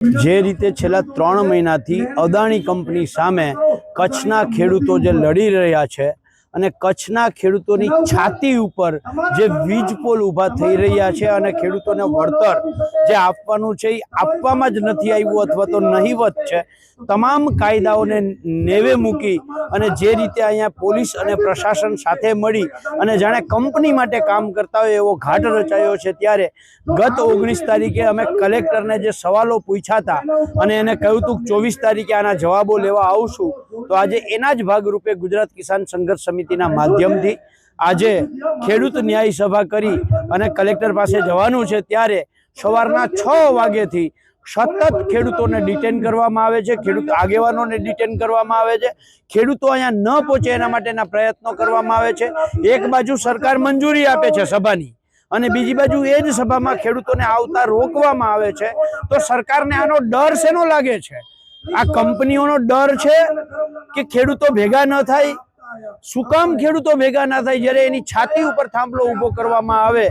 જે રીતે છેલ્લા 3 મહિનાથી અદાણી કંપની સામે કચ્છના ખેડૂતો જે લડી રહ્યા છે અને કચ્છના ખેડૂતોની છાતી ઉપર જે વીજ પોલ ઊભા થઈ રહ્યા છે અને ખેડૂતોને વળતર જે આપવાનું છે એ આપવામાં જ નથી આવ્યું અથવા તો નહીવત છે, તમામ કાયદાઓને નેવે મૂકી અને જે રીતે અહીંયા પોલીસ અને પ્રશાસન સાથે મળી અને જાણે કંપની માટે કામ કરતા હોય એવો ઘાટ રચાયો છે, ત્યારે ગત 19 તારીખે અમે કલેક્ટરને જે સવાલો પૂછ્યા હતા અને એને કહ્યું હતું 24 તારીખે આના જવાબો લેવા આવશું, તો આજે એના જ ભાગરૂપે ગુજરાત કિસાન સંઘર્ષ સમિતિના માધ્યમથી આજે ખેડૂત ન્યાય સભા કરી અને કલેક્ટર પાસે જવાનું છે। ત્યારે સવારના 6 વાગ્યાથી સતત ખેડૂતોને ડિટેન કરવામાં આવે છે, ખેડૂત આગેવાનોને ડિટેન કરવામાં આવે છે, ખેડૂતો અહીંયા ન પહોંચે એના માટેના પ્રયત્નો કરવામાં આવે છે। એક બાજુ સરકાર મંજૂરી આપે છે સભાની અને બીજી બાજુ એ જ સભામાં ખેડૂતોને આવતા રોકવામાં આવે છે, તો સરકારને આનો ડર શેનો લાગે છે? આ કંપનીઓનો ડર છે કે ખેડૂતો ભેગા ન થાય? શું કામ ખેડૂતો ભેગા ના થાય જ્યારે એની છાતી ઉપર થાંભલો ઊભો કરવામાં આવે?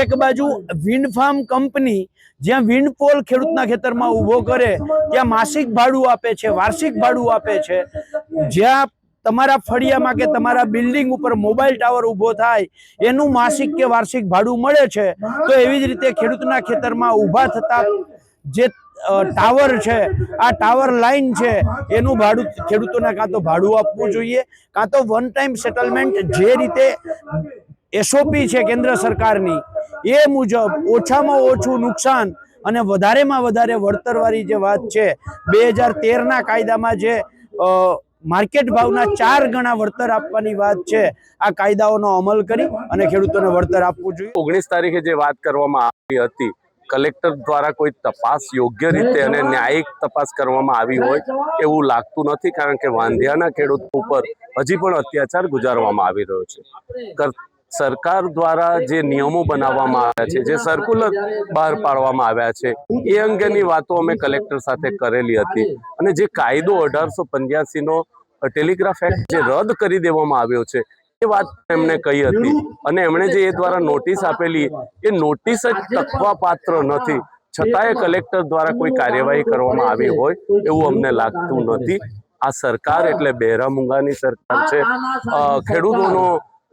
એક બાજુ વિન્ડ ફાર્મ કંપની જ્યાં વિન્ડ પોલ ખેડૂતના ખેતરમાં ઊભો કરે ત્યાં માસિક ભાડું આપે છે, વાર્ષિક ભાડું આપે છે, જ્યાં તમારા ફળિયામાં કે તમારા બિલ્ડિંગ ઉપર મોબાઈલ ટાવર ઊભો થાય એનું માસિક કે વાર્ષિક ભાડું મળે છે, તો એવી જ રીતે ખેડૂતના ખેતરમાં ઊભા થતા જે ટાવર છે, આ ટાવર લાઈન છે, એનું ભાડું ખેડૂતોને કાં તો ભાડું આપવું જોઈએ, કાં તો વન ટાઈમ સેટલમેન્ટ જે રીતે એસઓપી છે કેન્દ્ર સરકારની એ મુજબ ઓછામાં ઓછું નુકસાન અને વધારેમાં વધારે વળતરવાળી જે વાત છે 2013ના કાયદામાં જે માર્કેટ ભાવના 4 ગણા વળતર આપવાની વાત છે, આ કાયદાઓનો અમલ કરી અને ખેડૂતોને વળતર આપવું જોઈએ। 19 તારીખે જે વાત કરવામાં આવી હતી, કલેક્ટર દ્વારા કોઈ તપાસ યોગ્ય રીતે અને ન્યાયિક તપાસ કરવામાં આવી હોય એવું લાગતું નથી, કારણ કે વાંધિયાના ખેડૂતો ઉપર હજી પણ અત્યાચાર ગુજારવામાં આવી રહ્યો છે। સરકાર દ્વારા જે નિયમો બનાવવામાં આવ્યા છે, જે સર્ક્યુલર બહાર પાડવામાં આવ્યા છે, એ અંગેની વાતો અમે કલેક્ટર સાથે કરેલી હતી અને જે કાયદો 1885નો ટેલિગ્રાફ એક્ટ જે રદ કરી દેવામાં આવ્યો છે એ વાત એમણે કહી હતી અને એમણે જે એ દ્વારા નોટિસ આપેલી એ નોટિસ જ તકવા પાત્ર નથી, છતાંય કલેક્ટર દ્વારા કોઈ કાર્યવાહી કરવામાં આવી હોય એવું અમને લાગતું નથી। આ સરકાર એટલે બહેરા મૂંગાની સરકાર છે, ખેડૂતોનો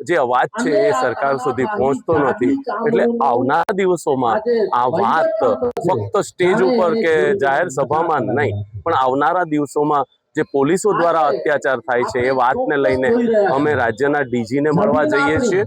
જે અવાજ છે એ સરકાર સુધી પહોંચતો નથી, એટલે આવનારા દિવસોમાં આ વાત ફક્ત સ્ટેજ ઉપર કે જાહેર સભામાં નહીં પણ આવનારા દિવસોમાં જે પોલીસો દ્વારા અત્યાચાર થાય છે એ વાતને લઈને અમે રાજ્યના ડીજીને મળવા જઈએ છીએ